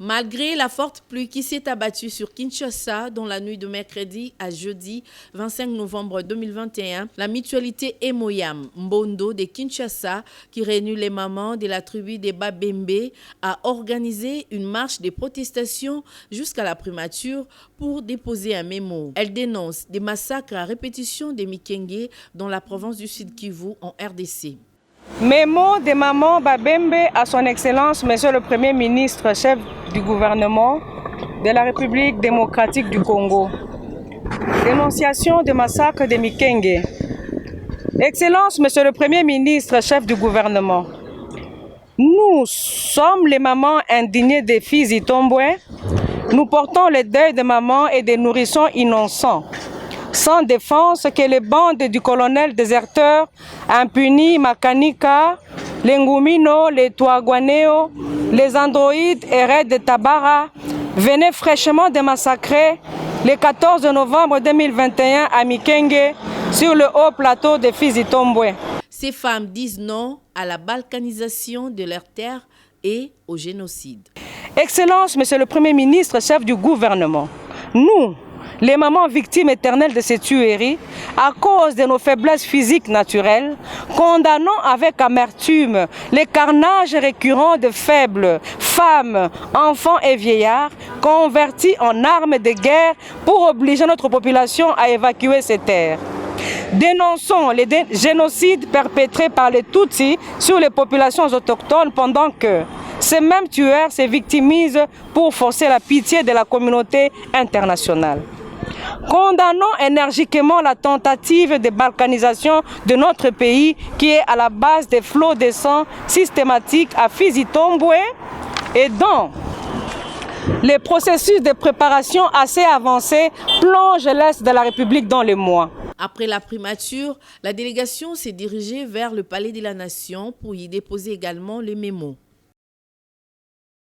Malgré la forte pluie qui s'est abattue sur Kinshasa dans la nuit de mercredi à jeudi 25 novembre 2021, la mutualité Emoyam Mbondo de Kinshasa, qui réunit les mamans de la tribu des Babembe, a organisé une marche de protestation jusqu'à la primature pour déposer un mémo. Elle dénonce des massacres à répétition des Mikenge dans la province du Sud Kivu en RDC. Mémo des mamans Babembe à son Excellence, Monsieur le Premier ministre, chef du gouvernement de la République démocratique du Congo. Dénonciation des massacres des Mikenge. Excellence, Monsieur le Premier ministre, chef du gouvernement. Nous sommes les mamans indignées des filles Itombwe. Nous portons le deuil des mamans et des nourrissons innocents, sans défense, que les bandes du colonel déserteur impunis Makanika, les Ngumino, les Touaguaneo, les androïdes et Red de Tabara venaient fraîchement de massacrer le 14 novembre 2021 à Mikenge, sur le haut plateau de Fizi-Tombwe. Ces femmes disent non à la balkanisation de leurs terres et au génocide. Excellence, Monsieur le Premier ministre, chef du gouvernement, nous, les mamans victimes éternelles de ces tueries, à cause de nos faiblesses physiques naturelles, condamnons avec amertume les carnages récurrents de faibles, femmes, enfants et vieillards, convertis en armes de guerre pour obliger notre population à évacuer ces terres. Dénonçons les génocides perpétrés par les Tutsis sur les populations autochtones pendant que ces mêmes tueurs se victimisent pour forcer la pitié de la communauté internationale. Condamnons énergiquement la tentative de balkanisation de notre pays qui est à la base des flots de sang systématiques à Fizi-Tombwe et dont les processus de préparation assez avancés plongent l'Est de la République dans les mois. Après la primature, la délégation s'est dirigée vers le Palais de la Nation pour y déposer également les mémos.